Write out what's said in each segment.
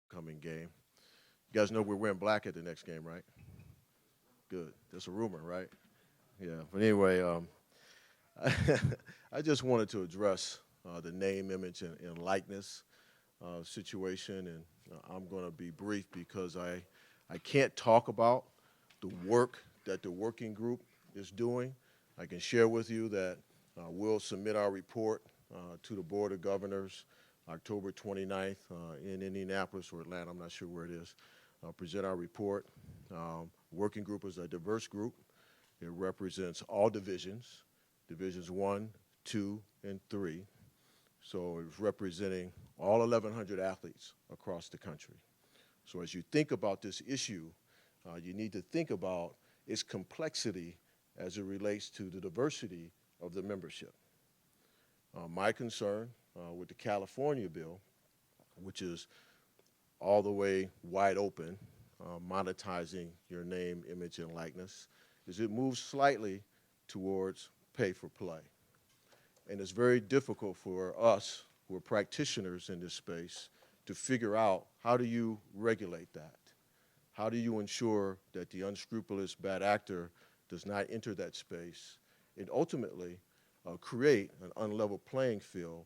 Coming game. You guys know we're wearing black at the next game, right? Good. That's a rumor, right? Yeah. But anyway, I just wanted to address the name, image, and likeness situation, and I'm going to be brief because I can't talk about the work that the working group is doing. I can share with you that we'll submit our report to the Board of Governors October 29th in Indianapolis or Atlanta, I'm not sure where it is. Present our report. Working group is a diverse group. It represents all divisions, divisions 1, 2, and 3. So it's representing all 1,100 athletes across the country. So as you think about this issue, you need to think about its complexity as it relates to the diversity of the membership. My concern with the California bill, which is all the way wide open, monetizing your name, image, and likeness, is it moves slightly towards pay for play. And it's very difficult for us who are practitioners in this space to figure out how do you regulate that? How do you ensure that the unscrupulous bad actor does not enter that space and ultimately create an unlevel playing field?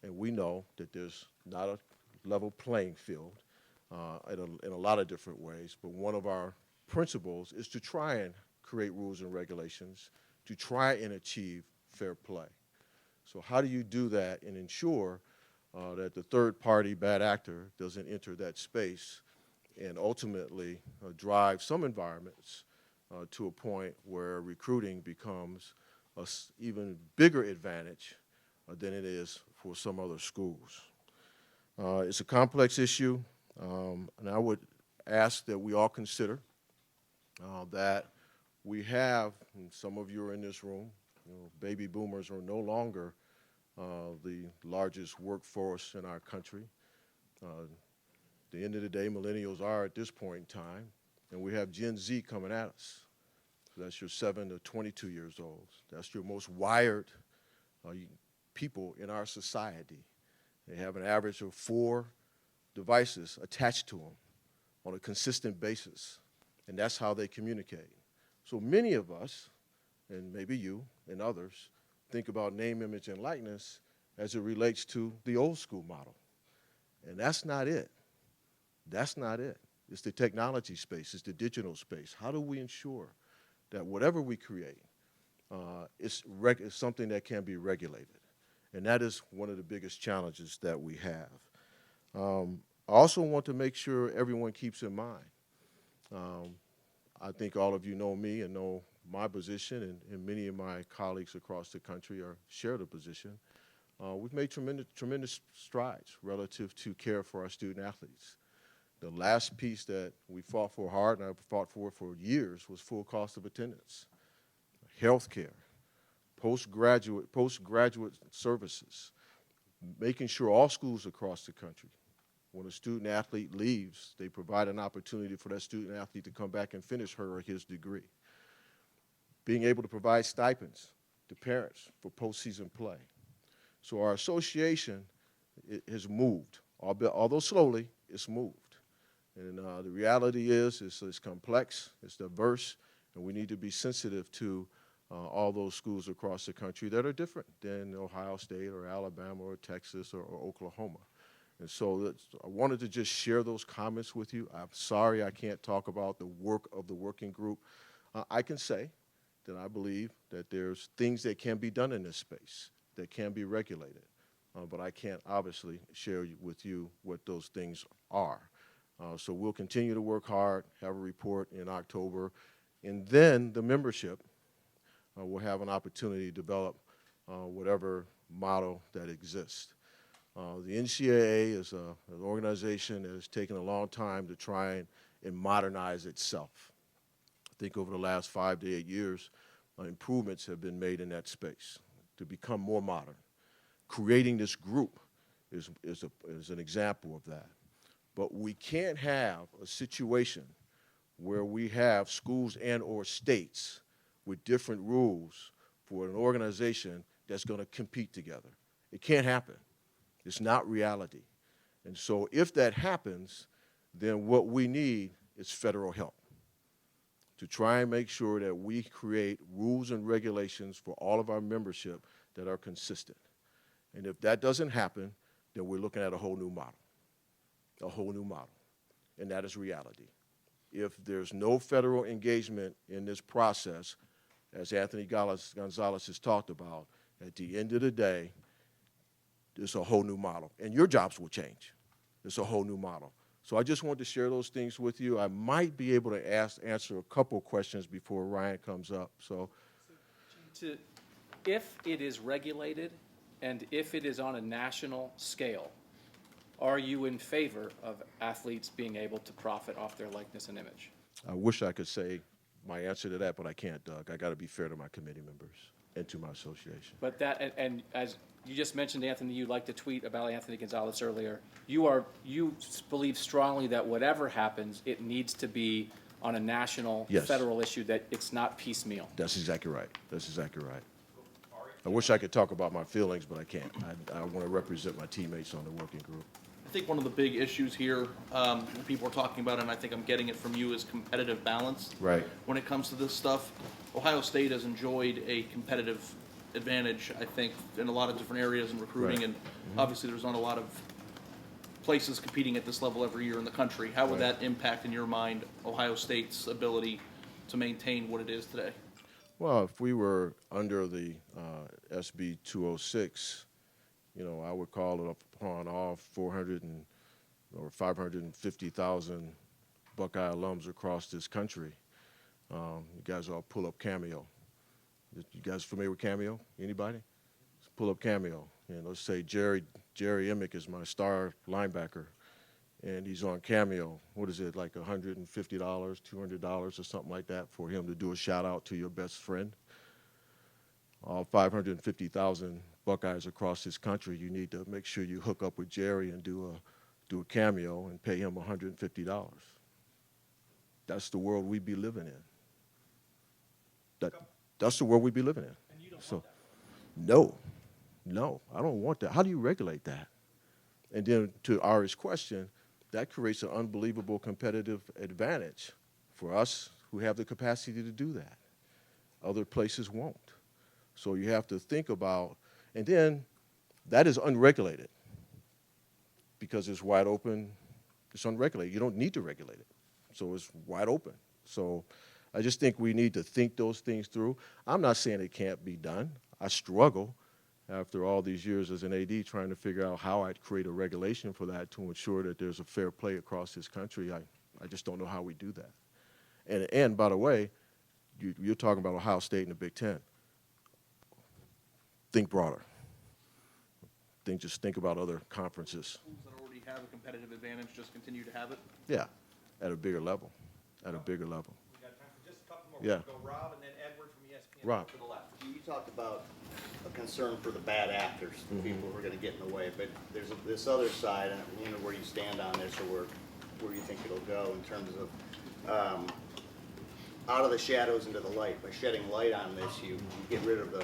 And we know that there's not a level playing field in a lot of different ways, but one of our principles is to try and create rules and regulations to try and achieve fair play. So how do you do that and ensure that the third-party bad actor doesn't enter that space and ultimately drive some environments to a point where recruiting becomes an even bigger advantage than it is for some other schools? It's a complex issue, and I would ask that we all consider that we have, and some of you are in this room, baby boomers are no longer the largest workforce in our country. At the end of the day, millennials are at this point in time, and we have Gen Z coming at us. So that's your 7 to 22 years old. That's your most wired people in our society. They have an average of 4 devices attached to them on a consistent basis, and that's how they communicate. So many of us, and maybe you and others, think about name, image, and likeness as it relates to the old school model. And that's not it. That's not it. It's the technology space. It's the digital space. How do we ensure that whatever we create is something that can be regulated? And that is one of the biggest challenges that we have. I also want to make sure everyone keeps in mind, I think all of you know me and know my position, and many of my colleagues across the country share the position. We've made tremendous strides relative to care for our student athletes. The last piece that we fought for hard, and I fought for years, was full cost of attendance, health care, postgraduate services, making sure all schools across the country, when a student athlete leaves, they provide an opportunity for that student athlete to come back and finish her or his degree. Being able to provide stipends to parents for postseason play. So our association has moved, although slowly, it's moved. And the reality is it's complex, it's diverse, and we need to be sensitive to all those schools across the country that are different than Ohio State or Alabama or Texas or Oklahoma. And so I wanted to just share those comments with you. I'm sorry I can't talk about the work of the working group. I can say that I believe that there's things that can be done in this space that can be regulated, but I can't obviously share with you what those things are. So we'll continue to work hard, have a report in October, and then the membership will have an opportunity to develop whatever model that exists. The NCAA is an organization that has taken a long time to try and modernize itself. I think over the last 5 to 8 years, improvements have been made in that space to become more modern. Creating this group is an example of that. But we can't have a situation where we have schools and or states with different rules for an organization that's going to compete together. It can't happen. It's not reality. And so if that happens, then what we need is federal help to try and make sure that we create rules and regulations for all of our membership that are consistent. And if that doesn't happen, then we're looking at a whole new model, and that is reality. If there's no federal engagement in this process, as Anthony Gonzalez has talked about, at the end of the day, it's a whole new model, and your jobs will change. It's a whole new model. So I just wanted to share those things with you. I might be able to answer a couple questions before Ryan comes up. If it is regulated and if it is on a national scale, are you in favor of athletes being able to profit off their likeness and image? I wish I could say my answer to that, but I can't, Doug. I got to be fair to my committee members and to my association. But that, and as you just mentioned, Anthony, you liked to tweet about Anthony Gonzalez earlier. You believe strongly that whatever happens, it needs to be on a national, yes, federal issue, that it's not piecemeal. That's exactly right. That's exactly right. I wish I could talk about my feelings, but I can't. I want to represent my teammates on the working group. I think one of the big issues here, when people are talking about, and I think I'm getting it from you, is competitive balance. Right. When it comes to this stuff, Ohio State has enjoyed a competitive advantage, I think, in a lot of different areas in recruiting, right, and obviously there's not a lot of places competing at this level every year in the country. How would right, that impact, in your mind, Ohio State's ability to maintain what it is today? Well, if we were under the SB 206, I would call it upon all 400 or 550,000 Buckeye alums across this country. You guys all pull up Cameo. You guys familiar with Cameo? Anybody? Pull up Cameo. And let's say Jerry Emick is my star linebacker, and he's on Cameo. What is it, like $150, $200 or something like that for him to do a shout out to your best friend? All 550,000 Buckeyes across this country, you need to make sure you hook up with Jerry and do a Cameo and pay him $150. That's the world we be living in. That's the world we be living in. And you don't So, want that. no, I don't want that. How do you regulate that? And then to Ari's question, that creates an unbelievable competitive advantage for us who have the capacity to do that. Other places won't. So you have to think about, and then that is unregulated because it's wide open. It's unregulated. You don't need to regulate it. So it's wide open. So I just think we need to think those things through. I'm not saying it can't be done. I struggle after all these years as an AD trying to figure out how I'd create a regulation for that to ensure that there's a fair play across this country. I just don't know how we do that. And by the way, you're talking about Ohio State and the Big Ten. Think broader. Just think about other conferences. Schools that already have a competitive advantage just continue to have it? Yeah, at a bigger level. At a bigger level. We got time for just a couple more. Yeah. We'll go Rob and then Edward from ESPN Rob. to the left. You talked about a concern for the bad actors, the people who are going to get in the way, but there's this other side, and I wonder where you stand on this or where you think it'll go in terms of out of the shadows into the light. By shedding light on this, you get rid of the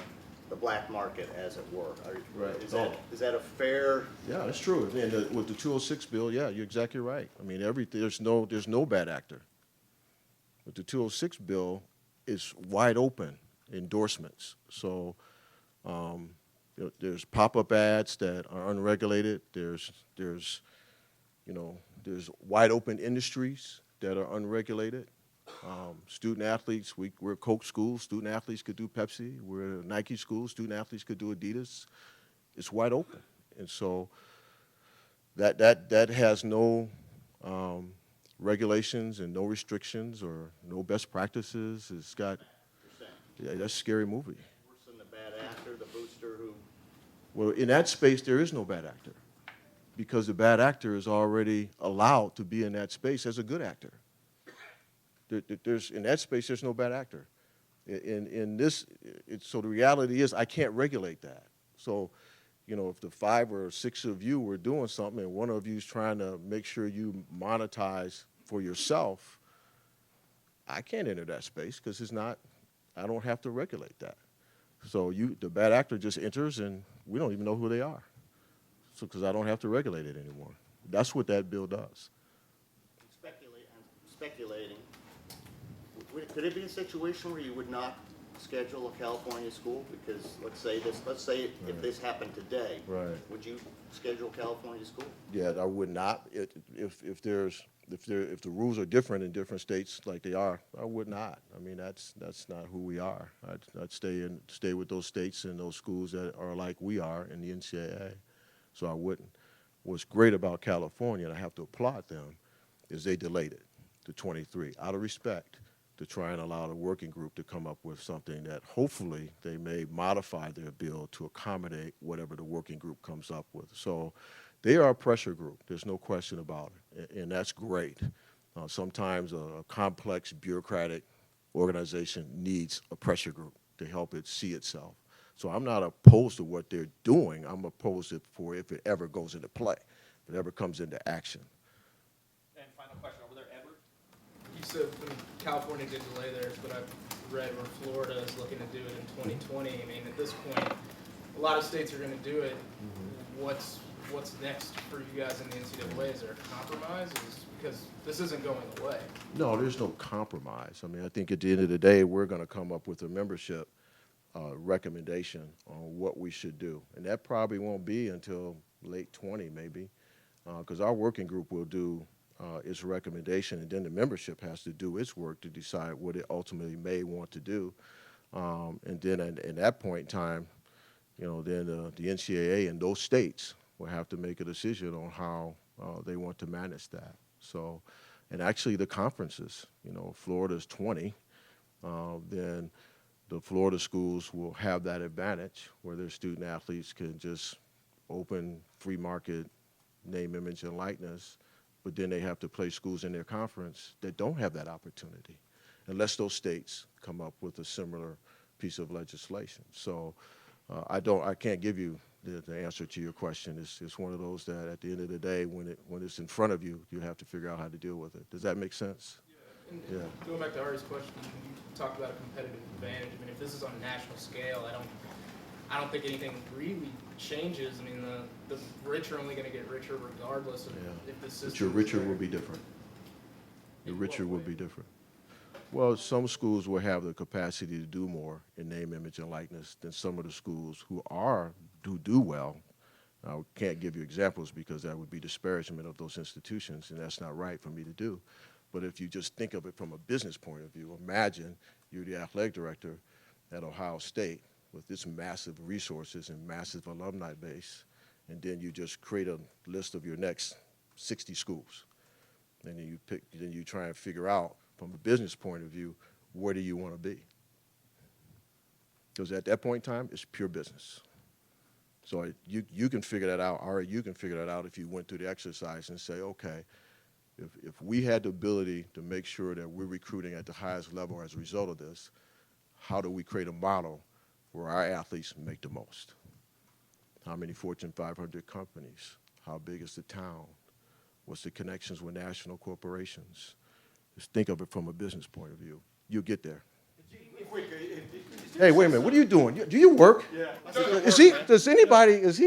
black market, as it were. Right. Is that a fair? Yeah, that's true. And with the 206 bill, yeah, you're exactly right. I mean, there's no bad actor. With the 206 bill, it's wide open endorsements. So there's pop-up ads that are unregulated. There's wide open industries that are unregulated. Student athletes, we're a Coke school. Student athletes could do Pepsi. We're a Nike school. Student athletes could do Adidas. It's wide open, and so that has no regulations and no restrictions or no best practices. It's got that's a scary movie. Worse than the bad actor, the booster who. Well, in that space, there is no bad actor because the bad actor is already allowed to be in that space as a good actor. In that space, there's no bad actor. So the reality is I can't regulate that. So, if the 5 or 6 of you were doing something and one of you is trying to make sure you monetize for yourself, I can't enter that space because I don't have to regulate that. So the bad actor just enters and we don't even know who they are. So because I don't have to regulate it anymore. That's what that bill does. I'm speculating, could it be a situation where you would not schedule a California school? Because let's say if this happened today, Right. would you schedule California school? Yeah, I would not. If the rules are different in different states like they are, I would not. I mean, that's not who we are. I'd stay with those states and those schools that are like we are in the NCAA. So I wouldn't. What's great about California, and I have to applaud them, is they delayed it to 23 out of respect to try and allow the working group to come up with something that hopefully they may modify their bill to accommodate whatever the working group comes up with. So they are a pressure group. There's no question about it, and that's great. Sometimes a complex bureaucratic organization needs a pressure group to help it see itself. So I'm not opposed to what they're doing. I'm opposed to for if it ever goes into play, if it ever comes into action. And final question over there, Edward. You said when California did delay theirs, but I've read where Florida is looking to do it in 2020. I mean, at this point, a lot of states are going to do it. What's next for you guys in the NCAA? Is there a compromise? Because this isn't going away. No, there's no compromise. I mean, I think at the end of the day, we're going to come up with a membership recommendation on what we should do. And that probably won't be until late 20 maybe, because our working group will do its recommendation, and then the membership has to do its work to decide what it ultimately may want to do. And then at that point in time, then the NCAA and those states will have to make a decision on how they want to manage that. So, and actually the conferences, Florida's 20, then the Florida schools will have that advantage where their student athletes can just open free market name, image, and likeness, but then they have to play schools in their conference that don't have that opportunity, unless those states come up with a similar piece of legislation. So I can't give you the answer to your question. It's one of those that at the end of the day, when it's in front of you, you have to figure out how to deal with it. Does that make sense? And going back to Ari's question, you talked about a competitive advantage. I mean, if this is on a national scale, I don't think anything really changes. I mean, the rich are only going to get richer regardless of if the system. But your richer will be different. Your richer will be different. Well, some schools will have the capacity to do more in name, image, and likeness than some of the schools who do well. I can't give you examples because that would be disparagement of those institutions, and that's not right for me to do. But if you just think of it from a business point of view, imagine you're the athletic director at Ohio State with its massive resources and massive alumni base, and then you just create a list of your next 60 schools. And then you try and figure out from a business point of view, where do you want to be? Because at that point in time, it's pure business. So you can figure that out, or you can figure that out if you went through the exercise and say, okay, if we had the ability to make sure that we're recruiting at the highest level as a result of this, how do we create a model where our athletes make the most? How many Fortune 500 companies? How big is the town? What's the connections with national corporations? Just think of it from a business point of view. You'll get there. Hey, wait a minute. What are you doing? Do you work? Yeah. Is he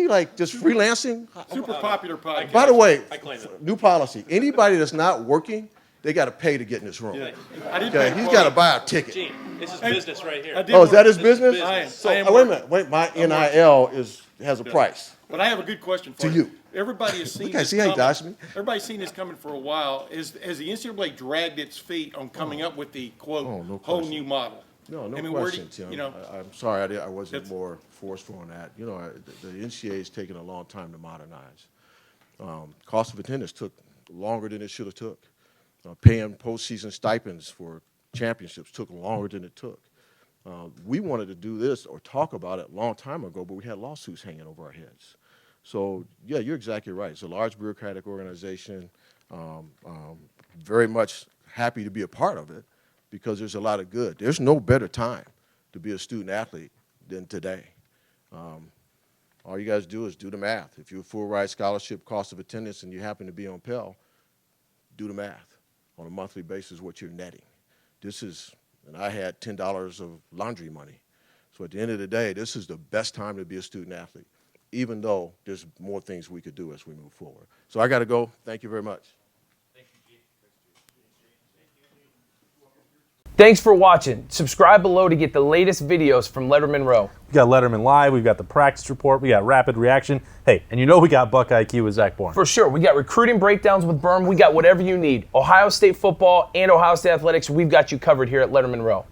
like just freelancing? Super popular podcast. By the way, I claim it. new policy. Anybody that's not working, they got to pay to get in this room. Yeah. I did Okay, pay he's for got to it. buy a ticket. Gene, this is business right here. I did Oh, is that his This is business? business. So, I am wait a working. minute. Wait, my NIL has a price. But I have a good question for To you. Everybody has seen Look, I this see how he coming. dodged me. Everybody's seen this coming for a while. Has the NCAA dragged its feet on coming up with the quote no whole question. new model? No, no I mean, where do question, Tim. you know, I'm sorry I wasn't That's- more forceful on that. The NCAA has taken a long time to modernize. Cost of attendance took longer than it should have took. Paying postseason stipends for championships took longer than it took. We wanted to do this or talk about it a long time ago, but we had lawsuits hanging over our heads. So, yeah, you're exactly right. It's a large bureaucratic organization. Very much happy to be a part of it because there's a lot of good. There's no better time to be a student athlete than today. All you guys do is do the math. If you're a full ride scholarship, cost of attendance, and you happen to be on Pell, do the math on a monthly basis what you're netting. And I had $10 of laundry money. So at the end of the day, this is the best time to be a student athlete. even though there's more things we could do as we move forward. So I got to go. Thank you very much. Thanks for watching. Subscribe below to get the latest videos from Lettermen Row. We got Letterman Live, we've got the practice report, we got rapid reaction. Hey, and you know we got Buckeye IQ with Zach Bourne. For sure, we got recruiting breakdowns with Berm. We got whatever you need. Ohio State football and Ohio State athletics, we've got you covered here at Lettermen Row.